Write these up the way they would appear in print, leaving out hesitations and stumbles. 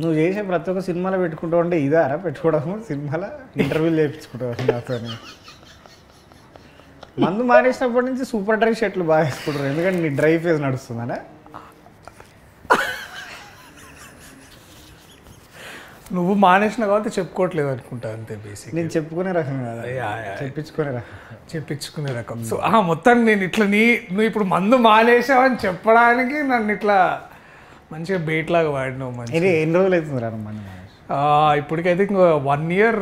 నువ్వు చేసే ప్రతి ఒక్క సినిమాలో పెట్టుకుంటావు అంటే ఇదారా పెట్టుకోవడం సినిమాలో ఇంటర్వ్యూలు చేయించుకుంటావు నాతో మందు మానేసినప్పటి నుంచి సూపర్ డ్రై షర్ట్లు బాగా వేసుకుంటారు ఎందుకంటే నీ డ్రై ఫేజ్ నడుస్తుందనా నువ్వు మానేసిన కాబట్టి చెప్పుకోవట్లేదు అనుకుంటా అంతే బేసిక్. నేను చెప్పుకునే రకం కదా చెప్పించుకునే రకం. సో మొత్తం నేను ఇట్లా నువ్వు ఇప్పుడు మందు మానేసావని చెప్పడానికి నన్ను ఇట్లా మంచిగా బేట్ లాగా వాడినావు. మంచి ఎన్ని రోజులు అవుతుంది రా మందు ఇప్పటికైతే ఇంకా 1 year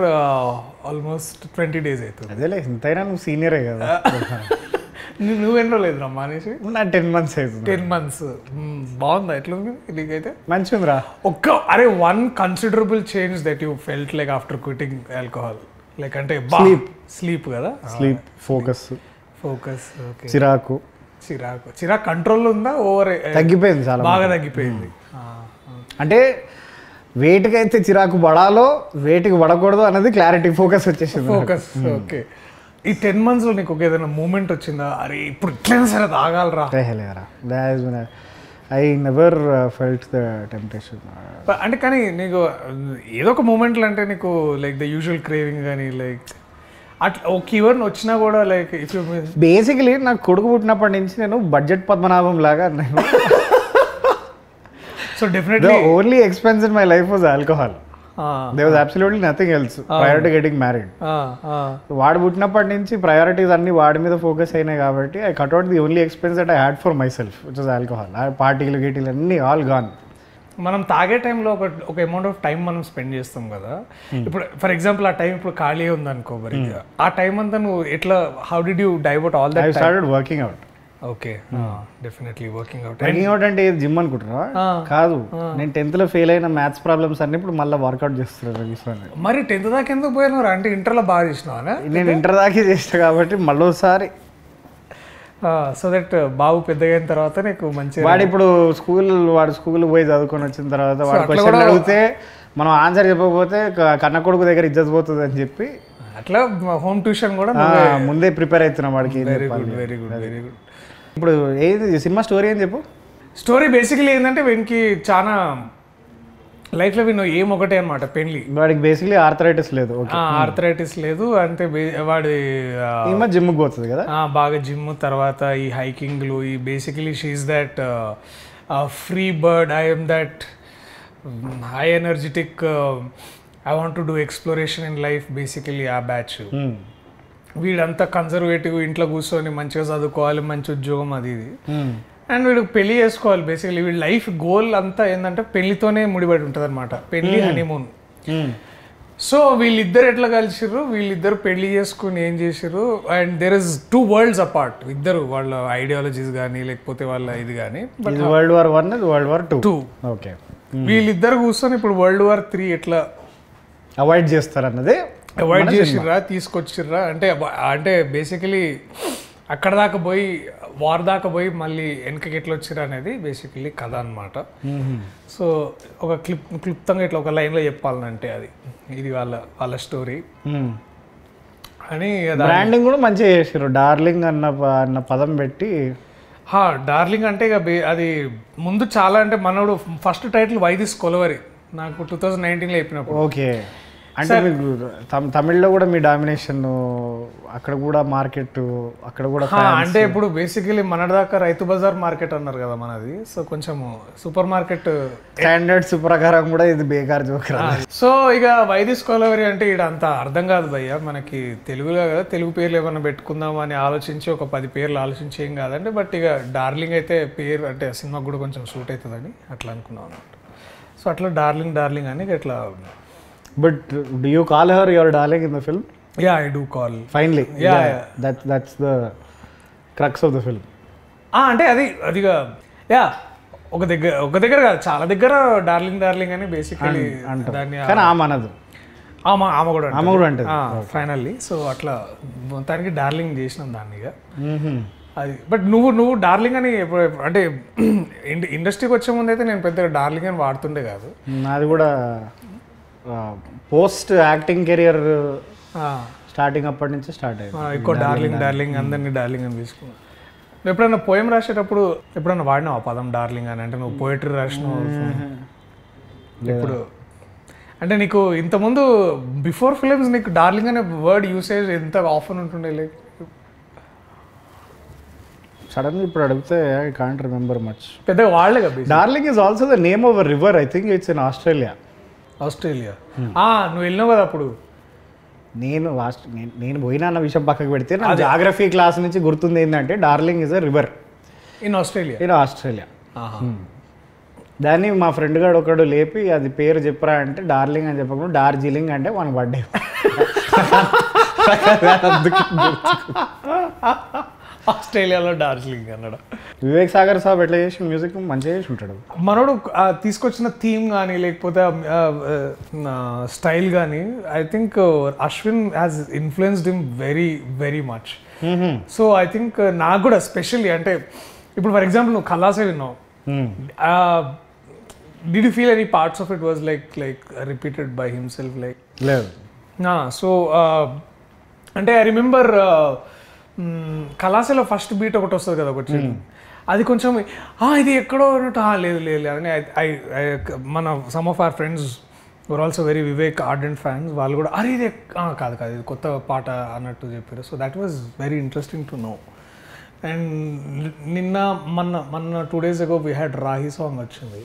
ఆల్మోస్ట్ 20 days అవుతుంది. అదేలే ఇంతైనా నువ్వు సీనియరే కదా. నువ్వు ఎన్నో లేదురా మానేసి? నా 10 months అవుతుంది. 10 months బాగుందా ఎట్లుంది నీకైతే? మంచిగా ఉందిరా. One considerable change that you felt like after quitting alcohol like అంటే స్లీప్ కదా, స్లీప్, ఫోకస్ చిరాకు కంట్రోల్ ఉందా? ఓవర్ తగ్గిపోయింది, చాలా బాగా తగ్గిపోయింది. అంటే వేటికి అయితే చిరాకు పడాలో వేటికి పడకూడదు అన్నది క్లారిటీ, ఫోకస్ వచ్చేసింది. Focus okay. ఈ 10 months లో నీకు ఏదైనా మూమెంట్ వచ్చిందా, అరే ఇప్పుడు ఇట్లయినా సరే తాగాలరా? I never felt the temptation. అంటే కానీ నీకు ఏదో ఒక మూమెంట్లు అంటే నీకు లైక్ ద యూజువల్ క్రేవింగ్ కానీ లైక్ అట్లా ఒక ఈవెంట్ వచ్చినా కూడా లైక్ ఇఫ్ యూ బేసికలీ నాకు కొడుకు పుట్టినప్పటి నుంచి నేను బడ్జెట్ పద్మనాభం లాగా నేను so definitely only expense in my life was alcohol. There was absolutely nothing else prior to getting married. వాడు పుట్టినప్పటి నుంచి ప్రయారిటీస్ అన్ని వాడి మీద ఫోకస్ అయినాయి కాబట్టి I cut out the only expense that I had for my self which was alcohol. పార్టీలు గీటీలు అన్నీ ఆల్ గాన్. మనం తాగే టైంలో ఒక అమౌంట్ ఆఫ్ టైం మనం స్పెండ్ చేస్తాం కదా. ఇప్పుడు ఫర్ ఎగ్జాంపుల్ ఆ టైం ఇప్పుడు ఖాళీ ఉందనుకో, మరి ఆ టైం అంతా నువ్వు ఎట్లా, how did you divert all that? I started working out. Okay, definitely working out. Working out అంటే జిమ్ అనుకుంటున్నా? కాదు, నేను 10th లో ఫెయిల్ అయిన మ్యాథ్స్ ప్రాబ్లమ్స్ అన్ని ఇప్పుడు మళ్ళీ వర్కౌట్ చేస్తున్నాను. మరి 10th దాకా ఎందుకు పోయినారు? అంటే ఇంటర్లో బాగా చేసినావా? నేను ఇంటర్ దాకా చేసిన కాబట్టి మళ్ళీ ఒకసారి సో దట్ బాబు పెద్దగా అయిన తర్వాత నీకు మంచి వాడు ఇప్పుడు వాడు స్కూల్ పోయి చదువుకొని వచ్చిన తర్వాత వాడు క్వశ్చన్ అడిగితే మనం ఆన్సర్ చెప్పకపోతే కన్న కొడుకు దగ్గర ఇజ్జత్ పోతుంది అని చెప్పి అట్లా హోమ్ ట్యూషన్ కూడా ముందే ప్రిపేర్ అవుతున్నాం వాడికి. Very good, very good, very good. ఇప్పుడు ఏది సినిమా స్టోరీ అని చెప్పు. స్టోరీ బేసికలీ ఏంటంటే వీనికి చాలా లైఫ్లో వీను ఏం ఒకటే అనమాట, పెళ్లి. వాడికి బేసికలీ ఆర్థరైటిస్ లేదు. ఆర్థరైటిస్ లేదు అంటే వాడి జిమ్కి పోతుంది కదా బాగా, జిమ్ తర్వాత ఈ హైకింగ్లు, ఈ basically she is that free bird, I'm that high energetic, I want to do exploration in life, basically ఆ బ్యాచ్. వీడంతా కన్జర్వేటివ్, ఇంట్లో కూర్చొని మంచిగా చదువుకోవాలి, మంచి ఉద్యోగం అది ఇది, అండ్ వీడు పెళ్లి చేసుకోవాలి. బేసికలీ వీడి లైఫ్ గోల్ అంతా ఏంటంటే పెళ్లితోనే ముడిపడి ఉంటుంది అనమాట, పెళ్లి, హనీమూన్. సో వీళ్ళిద్దరు ఎట్లా కలిసిర్రు, వీళ్ళిద్దరు పెళ్లి చేసుకుని ఏం చేసిర్రు, and there is 2 worlds apart. ఇద్దరు వాళ్ళ ఐడియాలజీస్ కానీ లేకపోతే వాళ్ళ ఇది కానీ. World War I, World War II. Okay, వీళ్ళిద్దరు కూర్చొని ఇప్పుడు World War III ఎట్లా అవాయిడ్ చేస్తారు అన్నది, అవాయిడ్ చేసిర్రా, తీసుకొచ్చిర్రా అంటే బేసికలీ అక్కడ దాకా పోయి వార్ దాకా పోయి మళ్ళీ వెనకకి ఎట్లా వచ్చిర్రా అనేది బేసికలీ కథ అనమాట. సో ఒక క్లుప్తంగా ఇట్లా ఒక లైన్లో చెప్పాలంటే ఇది వాళ్ళ స్టోరీ అని. బ్రాండింగ్ కూడా మంచిగా చేసారు, డార్లింగ్ అన్న పదం పెట్టి. డార్లింగ్ అంటే ఇక అది ముందు చాలా, అంటే మనోడు first title why this Kolaveri నాకు 2019లో చెప్పినప్పుడు. ఓకే, అంటే మీకు తమిళ్లో కూడా మీ డామినేషన్ అక్కడ కూడా మార్కెట్, అక్కడ కూడా అంటే ఇప్పుడు బేసికలీ మనదాకా రైతు బజార్ మార్కెట్ అన్నారు కదా మనది. సో కొంచెం సూపర్ మార్కెట్ స్టాండర్డ్స్ ప్రకారం కూడా ఇది బేకార్ జోకర్. సో ఇక వైదిస్ కొలవరి అంటే ఇక్కడ అంత అర్థం కాదు భయ్య మనకి, తెలుగులో కదా, తెలుగు పేర్లు ఏమైనా పెట్టుకుందాం అని ఆలోచించి ఒక 10 పేర్లు ఆలోచించి ఏం కాదంటే, బట్ ఇక డార్లింగ్ అయితే పేరు అంటే సినిమాకి కూడా కొంచెం సూట్ అవుతుందని అట్లా అనుకున్నాం అన్నమాట. సో అట్లా డార్లింగ్ అని ఇట్లా. But do you call her your darling in the film? Yeah, I do call. Finally. Yeah. That's the crux of the film. అంటే అదిగా యా ఒక దగ్గర కాదు, చాలా దగ్గర డార్లింగ్ అని బేసికలీ దాన్ని. కానీ ఆమె అనదు, ఆమె కూడా అంటే ఫైనల్లీ. సో అట్లా మొత్తానికి డార్లింగ్ చేసినాం దాన్ని ఇక అది. బట్ నువ్వు డార్లింగ్ అని అంటే ఇండస్ట్రీకి వచ్చే ముందు అయితే నేను పెద్దగా డార్లింగ్ అని వాడుతుండే కాదు. నాది కూడా పోస్ట్ యాక్టింగ్ కెరియర్ స్టార్టింగ్ అప్పటి నుంచి స్టార్ట్ అయ్యింది. ఎక్కువ డార్లింగ్ అందరినీ డార్లింగ్ అని తీసుకున్నాను. నువ్వు ఎప్పుడైనా పోయం రాసేటప్పుడు ఎప్పుడైనా వాడినావు ఆ పదం డార్లింగ్ అని? అంటే నువ్వు పోయిటరీ రాసినావు ఇప్పుడు అంటే నీకు ఇంతకుముందు బిఫోర్ ఫిలిమ్స్ నీకు డార్లింగ్ అనే వర్డ్ యూసేజ్ ఎంత ఆఫన్ ఉంటుండే? లైక్ సడన్గా ఇప్పుడు అడిగితే ఐ కాంట్ రిమెంబర్ మచ్. పెద్దగా వాళ్ళే కదా. Darling is also the name of a river, I think it's in Australia. నువ్వు వెళ్ళినావు కదా అప్పుడు. నేను పోయినా అన్న విషయం పక్కకు పెడితే నా జాగ్రఫీ క్లాస్ నుంచి గుర్తుంది ఏంటంటే darling is a river in Australia. దాన్ని మా ఫ్రెండ్ గారు ఒకడు లేపి అది పేరు చెప్పరా అంటే డార్లింగ్ అని చెప్పకుండా డార్జిలింగ్ అంటే మనకు పడ్డాయి. ఆస్ట్రేలియాలో డార్జిలింగ్ అన్నాడు. వివేక్ సాగర్ సాబ్ ఎట్లా చేసి మ్యూజిక్ మంచిగా చేసి ఉంటాడు. మనోడు తీసుకొచ్చిన థీమ్ కానీ లేకపోతే స్టైల్ కానీ I think Ashwin has influenced him very very much. So I think నాకు కూడా స్పెషల్లీ అంటే ఇప్పుడు ఫర్ ఎగ్జాంపుల్ నువ్వు ఖలాసే విన్నావు. Did you feel any parts of it was like repeated by himself like? లేదు. So అంటే ఐ రిమెంబర్ కళాశాల ఫస్ట్ బీట్ ఒకటి వస్తుంది కదా ఒకటి, అది కొంచెం ఇది ఎక్కడో అన్నట్టు లేదు అని మన some of our friends were also very Vivek ardent fans, వాళ్ళు కూడా అరే ఇది కాదు ఇది కొత్త పాట అన్నట్టు చెప్పారు. So that was very interesting to know. And మొన్న 2 days ago we had Rahi song వచ్చింది.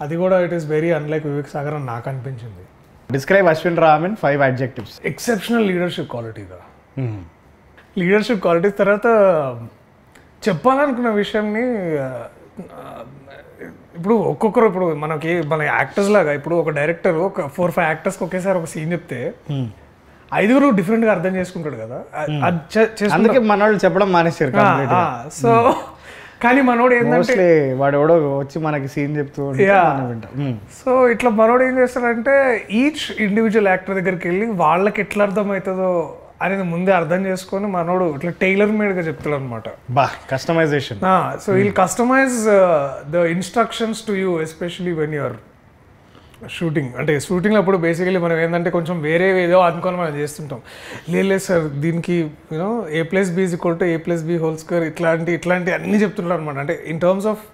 అది కూడా it is very unlike Vivek Sagar అని నాకు అనిపించింది. Describe Ashwin Ram in 5 adjectives. Exceptional leadership క్వాలిటీగా. లీడర్షిప్ క్వాలిటీస్ తర్వాత చెప్పాలనుకున్న విషయంని ఇప్పుడు ఒక్కొక్కరు ఇప్పుడు మన యాక్టర్స్ లాగా ఇప్పుడు ఒక డైరెక్టర్ ఒక 4-5 యాక్టర్స్కి ఒకేసారి ఒక సీన్ చెప్తే 5 డిఫరెంట్గా అర్థం చేసుకుంటాడు కదా. అందుకే మన వాళ్ళు చెప్పడం మానేశారు. సో కానీ మనోడు ఏంటంటే వాడు ఎవడో వచ్చి మనకి సీన్ చెప్తూ. సో ఇట్లా మనోడు ఏం చేస్తాడంటే ఈచ్ ఇండివిజువల్ యాక్టర్ దగ్గరికి వెళ్ళి వాళ్ళకి ఎట్లా అర్థమవుతుందో అనేది ముందే అర్థం చేసుకొని మనోడు ఇట్లా టైలర్ మేడ్గా చెప్తాడు అనమాట. Customization. So we'll customize the instructions to you especially when you're shooting. అంటే షూటింగ్ అప్పుడు బేసికలీ మనం ఏంటంటే కొంచెం వేరే ఏదో అనుకొని మనం చేస్తుంటాం. లేదు సార్ దీనికి యూనో A+B = A+B² ఇట్లాంటి అన్నీ చెప్తుంటారు అనమాట. అంటే in terms of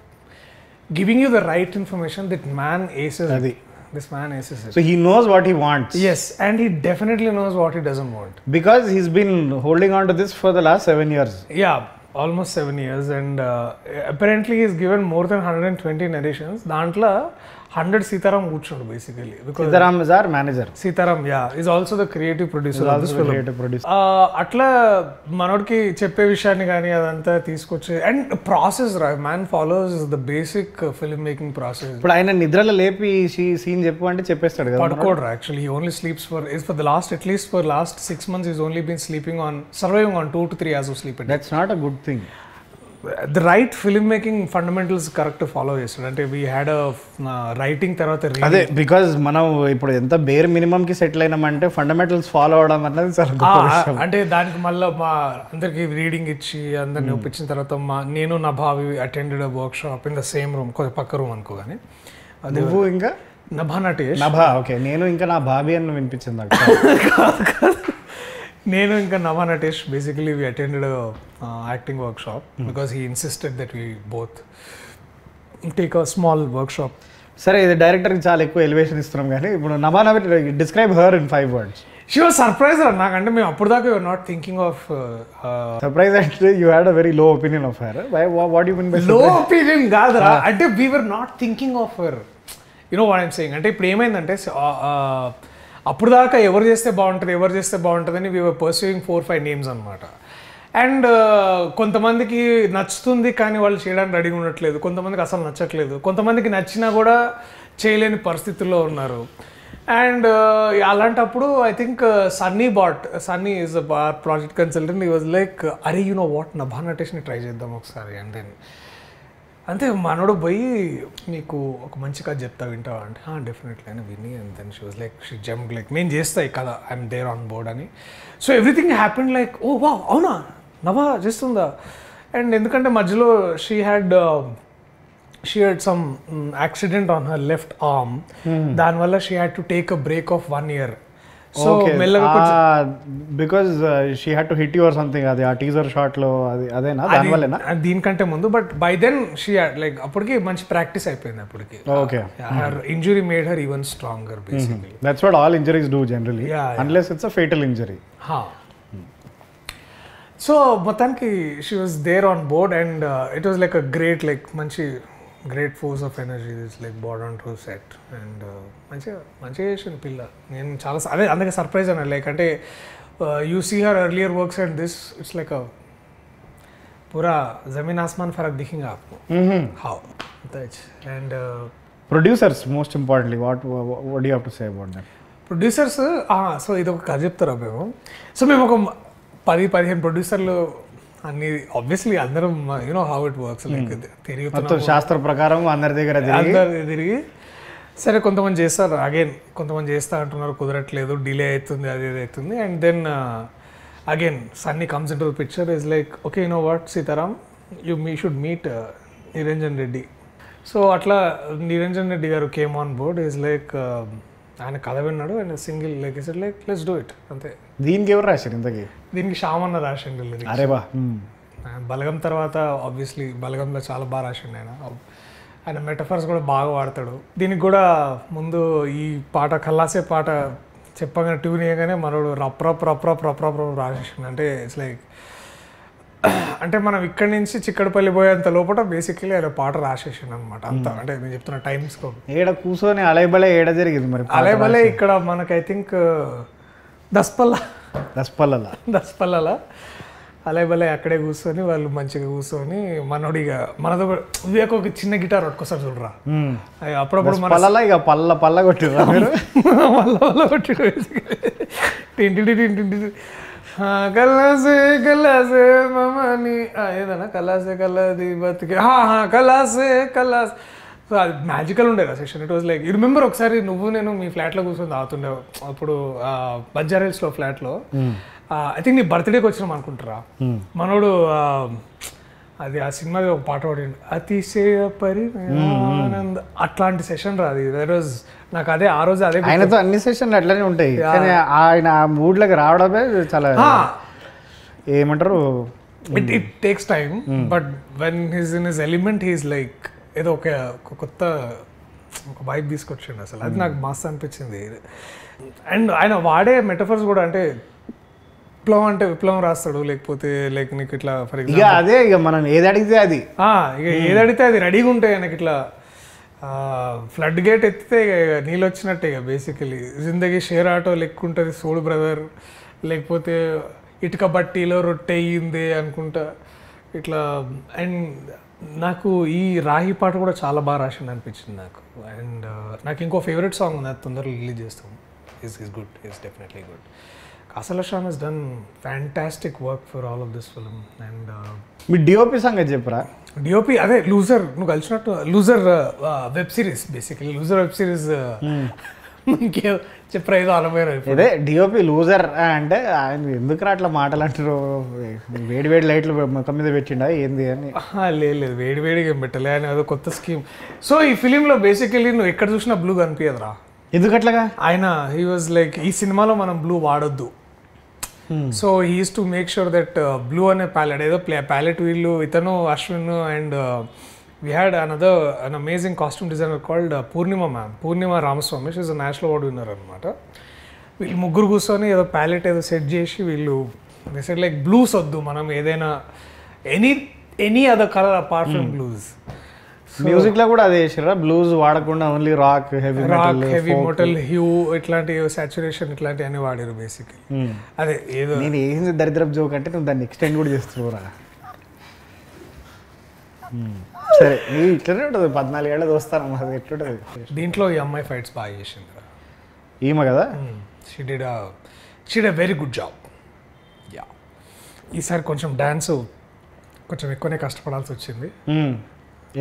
giving you the right information this man aces అది. This man aces it. So he knows what he wants. Yes, and he definitely knows what he doesn't want. Because he's been holding on to this for the last 7 years. Yeah, almost 7 years, and apparently he's given more than 120 narrations. Dantla 100 Sitaram కూర్చోడు basically. Because Sitaram is our manager. Sitaram, yeah, is also the creative producer of this film. Creative producer. అట్లా మనోడికి చెప్పే విషయాన్ని కానీ అదంతా తీసుకొచ్చి and process man follows the basic film making process. ఇప్పుడు ఆయన నిద్రలో లేపి సీన్ చెప్పు అంటే చెప్పేస్తాడు కదా. పడుకోడు actually. He only sleeps for the last at least for last 6 months he's only been surviving on 2 to 3 hours of sleep a day. That's not a good thing. The right film making fundamentals correct follow చేస్తాడు. అంటే we had a writing తర్వాత అదే because మనం ఇప్పుడు ఎంత bear minimum కి settle అయినామంటే fundamentals follow అవడం అన్నది చాలా గొప్ప విషయం. అంటే దానికి మళ్ళీ మా అందరికి రీడింగ్ ఇచ్చి అందరిని ఒప్పించిన తర్వాత నేను నా భావి attended work shop in the same room, పక్క రూమ్ అనుకో. కానీ నువ్వు ఇంకా నభా నటేష్ ఓకే నేను ఇంకా నా భావి అని వినిపించింది. నేను ఇంకా Nabha Natesh basically we attended acting workshop because he insisted that we both take a small workshop. సరే ఇది డైరెక్టర్కి చాలా ఎక్కువ ఎలివేషన్ ఇస్తున్నాం కానీ ఇప్పుడు Nabha describe her in 5 words. She was surprise నాకంటే మేము అప్పుడు దాకా you are not thinking of surprise అంటే you had a very low opinion of her. What you mean by low opinion కాదురా, అంటే we were not thinking of her. You know what I'm saying. అంటే ఇప్పుడు ఏమైందంటే అప్పుడు దాకా ఎవరు చేస్తే బాగుంటుంది అని వీ వర్ పర్సూయింగ్ 4-5 నేమ్స్ అనమాట. అండ్ కొంతమందికి నచ్చుతుంది కానీ వాళ్ళు చేయడానికి రెడీగా ఉండట్లేదు, కొంతమందికి అసలు నచ్చట్లేదు, కొంతమందికి నచ్చినా కూడా చేయలేని పరిస్థితుల్లో ఉన్నారు. అండ్ అలాంటప్పుడు I think Sunny is project consultant. He was like అరే యు నో వాట్ నభా నటేష్ని ట్రై చేద్దాం ఒకసారి. అండ్ దెన్ అంతే మనోడు పోయి నీకు ఒక మంచి కథ చెప్తా వింటావా అంటే డెఫినెట్లీ అని విని. And then she was like she jump like నేను చేస్తా ఈ కథ, ఐఎమ్ దేర్ ఆన్ బోర్డ్ అని. సో ఎవ్రీథింగ్ హ్యాపెన్ లైక్ ఓ వా అవునా నభా చేస్తుందా. అండ్ ఎందుకంటే మధ్యలో she had some accident on her left arm. దానివల్ల she had to take a break of 1 year. So మెల్లగా because she had to hit you or something, అది ఆ టీజర్ షాట్ లో అది అదేనా దానివల్లనా? దీనికంటే ముందు, but by then she like అప్పటికి మంచి ప్రాక్టీస్ అయిపోయింది అప్పటికి. Okay, her injury made her even stronger basically. That's what all injuries do generally, unless it's a fatal injury. So మొత్తానికి she was there on board and it was like a great, like మంచి great force of energy this like board on to set. And మంచిగా చేసిన పిల్ల. నేను చాలా అందుకే surprise అన్నా, like అంటే you see her earlier works and this it's like పూరా జమీన్ ఆస్మాన్ ఫరక్ దిఖేగా ఆప్కో. How and producers most importantly what you have to say about that? Producers, so ఇది ఒక కథ చెప్తారా మేము. సో మేము ఒక 10-15 ప్రొడ్యూసర్లు అన్ని, ఆబ్వియస్లీ అందరం you know how it works, like తిరుగుతున్నాం శాస్త్ర ప్రకారం అందరి దగ్గర తిరిగి సరే కొంతమంది చేస్తారు, అగైన్ కొంతమంది చేస్తా అంటున్నారు, కుదరట్లేదు, డిలే అవుతుంది, అది ఇది అవుతుంది. And then again Sunny comes in to the picture, is like okay you know what Sitaram, me should meet Niranjan Reddy. So అట్లా Niranjan Reddy garu came on board. Is like ఆయన కథ విన్నాడు and single like is like let's do it అంతే. దీనికి ఎవరు రాశారు ఇంతకీ? దీనికి శ్యామన్న రాసిండు. అరే బా, బలగం తర్వాత ఆబ్వియస్లీ బలగంలో చాలా బాగా రాసిండు ఆయన మెటఫర్స్ కూడా బాగా వాడతాడు. దీనికి కూడా ముందు ఈ పాట కల్లాసే పాట చెప్పగానే ట్యూన్ చేయగానే మనోడు రప్ రప్ రప్ రప్ రప్ రప్ రాసేసిండు. అంటే ఇట్స్ లైక్ అంటే మనం ఇక్కడి నుంచి చిక్కడపల్లి పోయేంత లోపల బేసిక్లీ ఆయన పాట రాసేసిండు అనమాట అంతా. అంటే నేను చెప్తున్నా టైమ్ స్కోప్ ఏడ కూర్చొని అలైబలే ఏడ జరిగింది మరి? అలైబలే ఇక్కడ మనకు ఐ థింక్ దస్పల్లలా అలైబలే అక్కడే కూర్చొని వాళ్ళు మంచిగా కూర్చొని మనోడిగా మనతో వివేక్ ఒక చిన్న గిటార్ పట్టుకోసారి చూడరా, అప్పుడప్పుడు మన ఇక పల్ల కొట్టి కల్లాసే కల్లాసే మమని ఏదన్నా కల్లాసే కల్లాది బతికే కల్లాసే కల్లాస్. సో అది మ్యాజికల్ ఉండేది ఆ session. It was like you remember ఒకసారి నువ్వు నేను మీ ఫ్లాట్లో కూర్చొని తాగుతుండే అప్పుడు బంజారాహిల్స్లో ఫ్లాట్లో. ఐ థింక్ నీ బర్త్డేకి వచ్చినాం అనుకుంటారా, మనోడు అది ఆ సినిమాది ఒక పాట పాడిండు, అతిశయ పరిణానంద, అట్లాంటి సెషన్ రాదు. నాకు అదే ఆ రోజు అదే ఆయనతో అన్ని సెషన్లు అట్లనే ఉంటాయి, కానీ ఆయన ఆ మూడ్లోకి రావడమే చాలా ఏమంటారు, it takes time. But when he's in his element he's like ఏదో ఒక కొత్త ఒక వైబ్ తీసుకొచ్చిండు అసలు. అది నాకు మస్తు అనిపించింది. అండ్ ఆయన వాడే మెటఫర్స్ కూడా, అంటే విప్లవం అంటే విప్లవం రాస్తాడు, లేకపోతే లైక్ నీకు ఇట్లా ఫర్ ఎగ్జాంపుల్ అదే ఇక మనం ఏది అడిగితే అది, ఇక ఏది అడిగితే అది రెడీగా ఉంటాయి ఆయనకి. ఇట్లా ఫ్లడ్ గేట్ ఎత్తితే ఇక నీళ్ళు వచ్చినట్టే ఇక బేసికలీ. జిందగీ షేర్ ఆటో లెక్క ఉంటుంది సోడు బ్రదర్, లేకపోతే ఇటుక బట్టీలో రొట్టె అయ్యింది అనుకుంటా ఇట్లా. అండ్ నాకు ఈ రాహి పాట కూడా చాలా బాగా రాసింది అనిపించింది నాకు. అండ్ నాకు ఇంకో ఫేవరెట్ సాంగ్ ఉంది, అది తొందరగా రిలీజ్ చేస్తాం. Is good, is definitely good. Kasala Shyam has done fantastic work for all of this film. And మీ డిఓపి సంగతి చెప్పరా? డిఓపి అదే లూజర్, నువ్వు కలిసినట్టు loser web series, basically loser web series మనకి చెప్పరా ఏదో అనుభవం. అదే డిఓపి లూజర్ అంటే ఆయన ఎందుకు అట్లా మాటలు అంటారు, వేడి వేడి లైట్లు ముఖం మీద పెట్టిండా ఏంది అని? లేదు వేడివేడిగా ఏం పెట్టలే, ఆయన ఏదో కొత్త స్కీమ్. సో ఈ ఫిలింలో బేసికలీ నువ్వు ఎక్కడ చూసినా బ్లూ కనిపించదురా. ఎందుకట్లాగా? ఆయన హీ వాజ్ లైక్ ఈ సినిమాలో మనం బ్లూ వాడొద్దు. So he is to make sure that blue అనే ప్యాలెట్ ఏదో ప్యాలెట్ వీళ్ళు ఇతను Ashwin and we had an amazing costume designer called Purnima Ramaswamy. She is a national award winner అనమాట. వీళ్ళు ముగ్గురు కూర్చొని ఏదో ప్యాలెట్ ఏదో సెట్ చేసి వీళ్ళు సెట్ లైక్ బ్లూస్ వద్దు, మనం ఏదైనా any other colour apart from blues. Music లో కూడా అదే చేసారా, బ్లూస్ వాడకుండా only rock, heavy metal, hue ఇట్లాంటి సాచురేషన్ ఇట్లాంటి అన్ని వాడారు బేసిక్లీ. అదే ఏదో నేను ఏంది దరిద్రపు జోక్ అంటే నువ్వు దాన్ని ఎక్స్టెండ్ కూడా చేస్తున్నావురా. సరే నీ ఇట్లనే ఉంటుంది, 14 ఏళ్ళ దోస్తాను అది ఎట్లుంటుంది. దీంట్లో ఈ అమ్మాయి ఫైట్స్ బాగా చేసింది ఈమె కదా. She did a very good job. Yeah ఈసారి కొంచెం డాన్స్ కొంచెం ఎక్కువనే కష్టపడాల్సి వచ్చింది.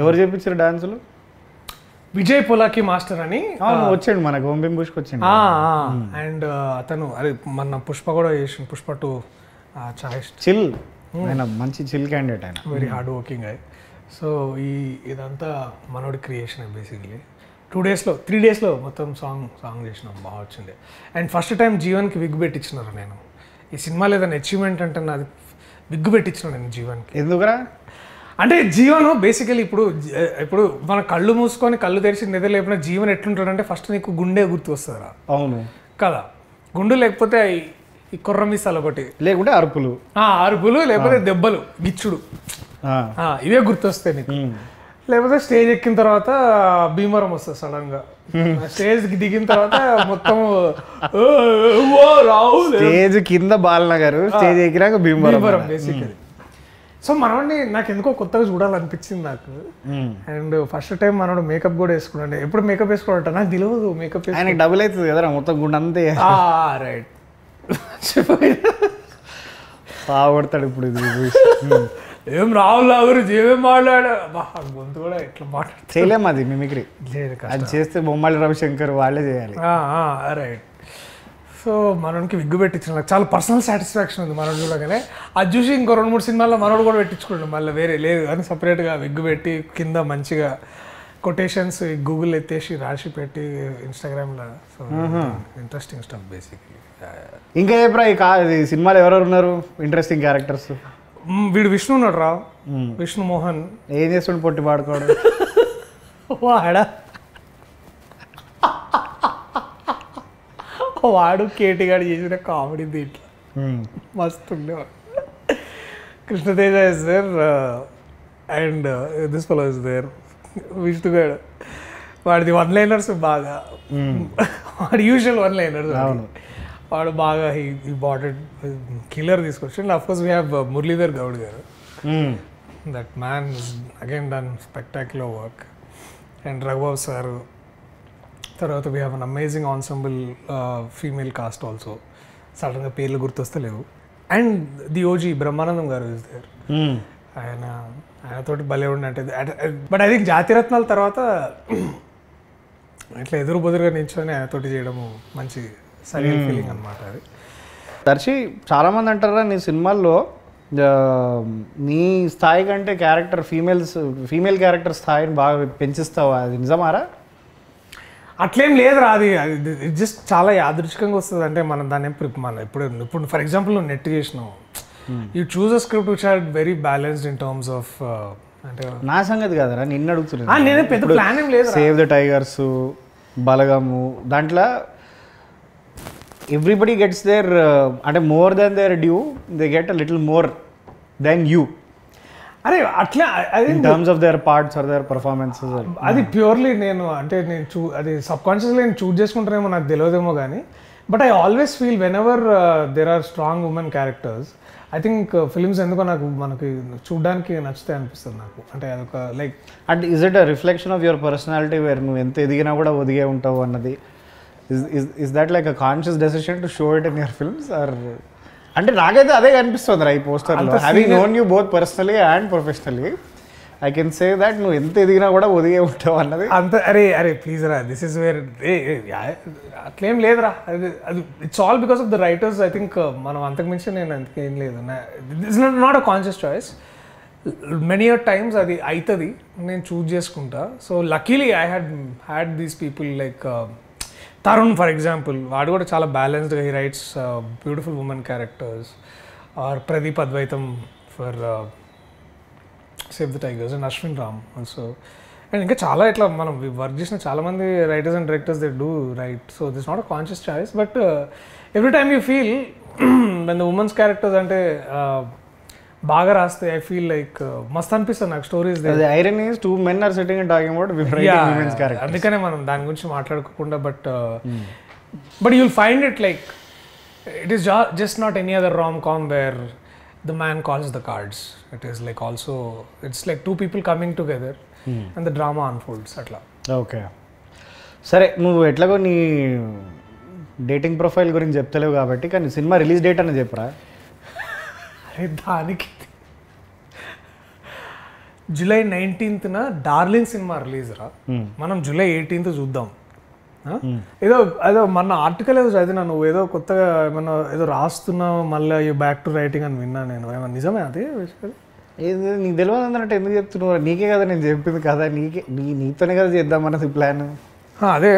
ఎవరు చేపించారు డాన్సులు? విజయ్ పొలాకి మాస్టర్ అని వచ్చాడు మనకు, ఓం బిం బుష్కి వచ్చాడు. అండ్ అతను అదే మన పుష్ప కూడా చేసిండు, పుష్ప 2 చిల్, ఆయన మంచి చిల్ క్యాండిడేట్, ఆయన వెరీ హార్డ్ వర్కింగ్ అయ్యి. సో ఇదంతా మనోడి క్రియేషన్ బేసిక్లీ. 2 daysలో 3 daysలో మొత్తం సాంగ్ చేసినాం, బాగా వచ్చింది. అండ్ ఫస్ట్ టైం జీవన్కి విగ్ పెట్టించినారు. నేను ఈ సినిమాలో ఏదైనా అచీవ్మెంట్ అంటే నాది విగ్ పెట్టించిన నేను జీవన్కి. ఎందుకురా అంటే జీవన్ బేసికలీ ఇప్పుడు మన కళ్ళు మూసుకొని కళ్ళు తెరిచి నిద్ర లేపిన జీవన్ ఎట్లుంటాడంటే ఫస్ట్ నీకు గుండె గుర్తు వస్తుందిరా. అవును కదా, గుండు లేకపోతే ఈ కుర్ర మిసాలు ఒకటి, లేకుంటే అరుపులు లేకపోతే దెబ్బలు గిచ్చుడు, ఇవే గుర్తొస్తాయి నీకు. లేకపోతే స్టేజ్ ఎక్కిన తర్వాత భీమవరం వస్తుంది సడన్ గా. స్టేజ్ దిగిన తర్వాత మొత్తం స్టేజ్ కింద బాలనగర్, స్టేజ్ ఎక్కినాక భీమవరం బేసికలీ. సో మనోడిని నాకు ఎందుకో కొత్తగా చూడాలనిపించింది నాకు. అండ్ ఫస్ట్ టైం మనోడు మేకప్ కూడా వేసుకున్నాడు. ఎప్పుడు మేకప్ వేసుకోవట నాకు తెలియదు. మేకప్ ఆయనకి డబుల్ అవుతుంది కదా మొత్తం గుండె అంతే. రైట్ బాగుపడతాడు ఇప్పుడు. ఏం రావులా గురించి ఏమేం మాట్లాడా, గొంతు కూడా ఎట్లా మాట్లాడు చేయలేము అది మిమిక్రీ. అది చేస్తే బొమ్మాలి రవిశంకర్ వాళ్ళే చేయాలి. రైట్. సో మనోడికి విగ్గు పెట్టించిన నాకు చాలా పర్సనల్ సాటిస్ఫాక్షన్ ఉంది మనోడు చూడగానే. అది చూసి ఇంకో 2-3 సినిమాల్లో మనోడు కూడా పెట్టించుకోండి, మళ్ళీ వేరే లేదు అని సపరేట్గా విగ్గు పెట్టి కింద మంచిగా కొటేషన్స్ గూగుల్ ఎత్తేసి రాసి పెట్టి ఇన్స్టాగ్రామ్లో. So interesting stuff basically. ఇంకా చెప్పరా ఈ సినిమాలో ఎవరెవరు ఉన్నారు ఇంట్రెస్టింగ్ క్యారెక్టర్స్? వీడు విష్ణు ఉన్నాడు రా, విష్ణు మోహన్. ఏం చేస్తుండు పొట్టి పాడుకోవడం? వాడా వాడు కేటీగాడు చేసిన కామెడీ దీంట్లో మస్తు ఉండేవాడు. Krishnateja is there and this fellow is there. విష్ణుగాడు వాడిది 1-liners బాగా, వాడి యూజువల్ 1-liners. వాడు బాగా ఈ బాటెడ్ కిల్లర్ తీసుకొచ్చి. And of course we have Muralidhar Goud garu. That man is again done spectacular work. And Raghubabu sir. తర్వాత we have an amazing ensemble female cast also. సడన్గా పేర్లు గుర్తొస్తలేవు. And the OG Brahmanandam garu is there. ఆయనతోటి భలే ఉండే. బట్ ఐ థింక్ జాతిరత్నాల తర్వాత ఇట్లా ఎదురు బెదురుగా నిల్చొని ఆయనతోటి చేయడము మంచి సరైన ఫీలింగ్ అనమాట అది. దర్శి చాలామంది అంటారా నీ సినిమాల్లో నీ స్థాయి కంటే ఫీమేల్ క్యారెక్టర్ స్థాయిని బాగా పెంచిస్తావా? అది నిజమారా? అట్లేం లేదురా. అది జస్ట్ చాలా యాదృచ్ఛికంగా వస్తుంది. అంటే మనం దాన్ని ఇప్పుడు ఫర్ ఎగ్జాంపుల్ నువ్వు నెట్ చేసినావు, you choose a script which are very balanced in terms of. అంటే నా సంగతి కాదరా, నిన్ను అడుగుతున్నా. నేనే పెద్ద ప్లాన్ ఏం లేదు. సేవ్ ద టైగర్స్, బలగము, దాంట్లో ఎవ్రీబడి గెట్స్ దేర్ అంటే more than their due, they get a little more than you. అరే అట్లా in terms of their parts or their performances. నేను ప్యూర్లీ అది సబ్ కాన్షియస్లీ నేను చూజ్ చేసుకుంటానేమో నాకు తెలియదేమో కానీ, but I always feel whenever there are strong women characters, I think films ఎందుకో మనకి చూడడానికి నచ్చుతాయి అనిపిస్తుంది నాకు. అంటే అదొక లైక్ అంటే is it a reflection of your personality where నువ్వు ఎంత ఎదిగినా కూడా ఒదిగే ఉంటావు అన్నది? Is that like a conscious decision to show it in your films or? అంటే నాకైతే అదే కనిపిస్తుంది రా ఈ పోస్టర్లో. Having known you both personally and professionally, I can say that నువ్వు ఎంత ఎదిగినా కూడా ఒదిగే ఉంటావు అన్నది. అంత అరే ప్లీజ్ రా, దిస్ ఇస్ వేర్ అట్లేం లేదురా. అది it's all because of the writers. I think మనం అంతకుమించి నేను అంతకేం లేదు. It's not a conscious choice. Many times అది అవుతుంది, నేను చూజ్ చేసుకుంటా. So luckily I had these people like Tarun for example. వాడు కూడా చాలా బ్యాలెన్స్డ్గా he writes beautiful women characters. Or Pradeep Advaitham for save the tigers and Ashwin Ram also. And ఇంకా చాలా ఇట్లా మనం వర్క్ చేసిన చాలామంది writers and directors they do right. So this not a conscious choice, but every time you feel when the women's characters అంటే బాగా రాస్తే I feel like మస్త్ అనిపిస్తుంది నాకు stories. Iron is 2 men are sitting and talking about women's characters. అందుకనే మనం దాని గురించి మాట్లాడుకోకుండా, but you'll find it like it is just not any other rom-com వేర్ the man calls the cards. It is like also it's like 2 people coming together and the drama unfolds atla. Okay, సరే నువ్వు ఎట్లాగో నీ dating profile గురించి చెప్తలేవు కాబట్టి, కానీ cinema release date అని చెప్పరా? అరే దానికి July 19th darling cinema release రా. మనం జూలై 18th చూద్దాం. ఏదో మన ఆర్టికల్ ఏదో చదివినా, నువ్వు ఏదో కొత్తగా ఏమన్నా ఏదో రాస్తున్నావు మళ్ళీ బ్యాక్ టు రైటింగ్ అని విన్నా నేను. ఏమన్నా నిజమే అది? నీకు తెలియదు అన్నట్టు ఎందుకు చెప్తున్నావు? నీకే కదా నేను చెప్పింది కదా, నీతోనే కదా చేద్దామన్నది ప్లాన్. అదే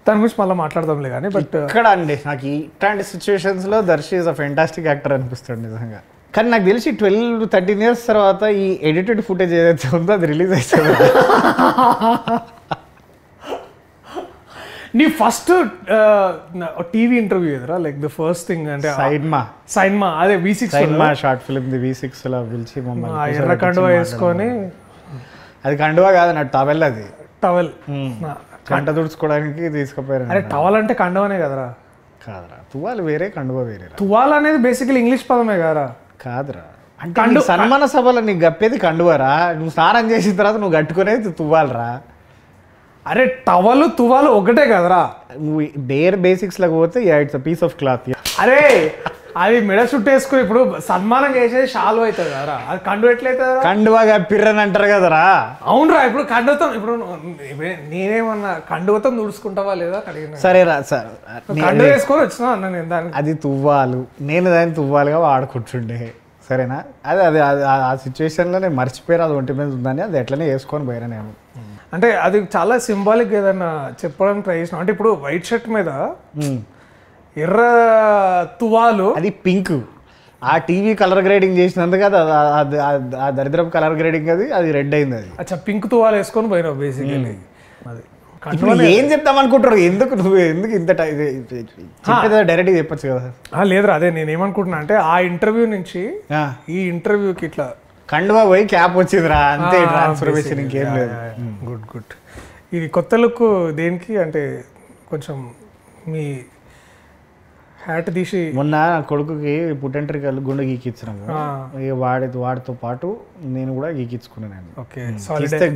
దాని గురించి మళ్ళీ మాట్లాడదాంలే కానీ బట్ ఇక్కడ అండి నాకు ఇట్లాంటి సిచ్యువేషన్స్లో Darshi is a fantastic actor అనిపిస్తాడు నిజంగా. కానీ నాకు తెలిసి 12-13 years తర్వాత ఈ ఎడిటెడ్ ఫుటేజ్ ఏదైతే ఉందో అది రిలీజ్ అవుతుంది. నీ ఫస్ట్ టీవీ ఇంటర్వ్యూ ఎదురా లైక్ ద ఫస్ట్ థింగ్ అంటే సైన్మా అదే V6 సైన్మా షార్ట్ ఫిల్మ్ ది V6లో పిలిచి మమ్మల్ని ఎర్ర కండువా వేసుకొని, అది కండువా కాదు నా టవల్, అది టవల్ కంట తుడుచుకోవడానికి తీసుకుపోయారు. అరే టవల్ అంటే కండువానే కదరా? కాదురా, తువ్వాలు వేరే కండువా వేరే. తువాల్ అనేది బేసికలీ ఇంగ్లీష్ పదమే కదరా? కాదురా, అంటే సన్మాన సభలో నీకు గప్పేది కండువారా, నువ్వు స్నానం చేసిన తర్వాత నువ్వు కట్టుకునేది తువ్వాలరా. అరే టవల్ తువాలు ఒకటే కదరా? నువ్వు డేర్ బేసిక్స్లోకి పోతే it's a piece of cloth. అరే అది మెడ చుట్టేసుకుని ఇప్పుడు సన్మానం చేసేది షాలు అవుతుంది కదరా, అది కండు ఎట్లయితుంది? కండువాగా పిర్రని అంటారు కదరా. అవునరా, ఇప్పుడు కండువతో ఇప్పుడు నేనేమన్నా కండువతో తుడుచుకుంటావా లేదా అడిగిన. సరేరా సార్, కండు వేసుకొని వచ్చినా అన్న నేను దాన్ని. అది తువ్వాలు, నేను దాన్ని తువ్వాలుగా వాడుకుంటుండే, సరేనా? అదే అదే ఆ సిచ్యువేషన్లో నేను మర్చిపోయాను అది ఒంటి మీద ఉందని, అది ఎట్లనే వేసుకొని పోయినా నేను. అంటే అది చాలా సింబాలిక్ ఏదన్నా చెప్పడానికి ట్రై చేసిన. అంటే ఇప్పుడు వైట్ షర్ట్ మీద ఎర్ర తువాలు, అది పింక్. ఆ టీవీ కలర్ గ్రేడింగ్ చేసినందుకు అది ఆ దరిద్రపు కలర్ గ్రేడింగ్ అది రెడ్ అయింది. అది అచ్చా పింక్ తువాలు వేసుకొని పోయినావు బేసికలీ. అది ఏం చెప్తాం అనుకుంటారు, ఎందుకు ఇంత డైరెక్ట్గా చెప్పచ్చు కదా. లేదురా, అదే నేను ఏమనుకుంటున్నా అంటే ఆ ఇంటర్వ్యూ నుంచి ఈ ఇంటర్వ్యూకి ఇట్లా కండువా పోయి క్యాప్ వచ్చిందిరా, అంతే ట్రాన్స్ఫర్మేషన్, ఇంకేం లేదు. Good good. ఇది కొత్త లుక్ దేనికి అంటే కొంచెం మీ హ్యాట్ తీసి మొన్న కొడుకుకి పుట్టెంట్రికల్ గుండె గీకిచ్చినాము, ఇక వాడితో పాటు నేను కూడా గీకించుకున్నాను. ఓకే,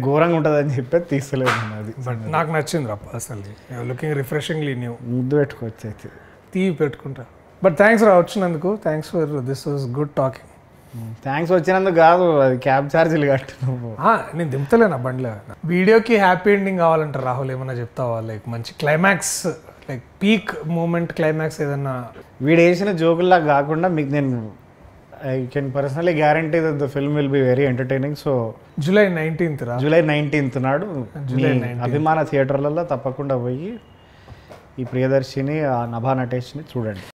ఘోరంగా ఉంటుంది అని చెప్పి తీస్తలేదు. అది బట్ నాకు నచ్చింది రా అసలు, లుకింగ్ రిఫ్రెషింగ్లీ న్యూ. ముద్దు పెట్టుకోవచ్చు అయితే, తీవి పెట్టుకుంటా. బట్ థ్యాంక్స్ రా వచ్చినందుకు, thanks for this was good talking. Thanks వచ్చినందుకు కాదు, అది క్యాబ్ ఛార్జీలు కట్టు. నేను దింపుతలేనా బండిలో. వీడియోకి హ్యాపీ ఎండింగ్ కావాలంటారు రాహుల్, ఏమన్నా చెప్తావా? లైక్ మంచి climax, like peak moment climax ఏదన్నా. వీడు వేసిన జోకుల్లా కాకుండా మీకు నేను I can personally guarantee that the film will be very entertaining. So July 19th July 19th నాడు అభిమాన థియేటర్లలో తప్పకుండా పోయి ఈ ప్రియదర్శిని, ఆ నభా నటేష్ని చూడండి.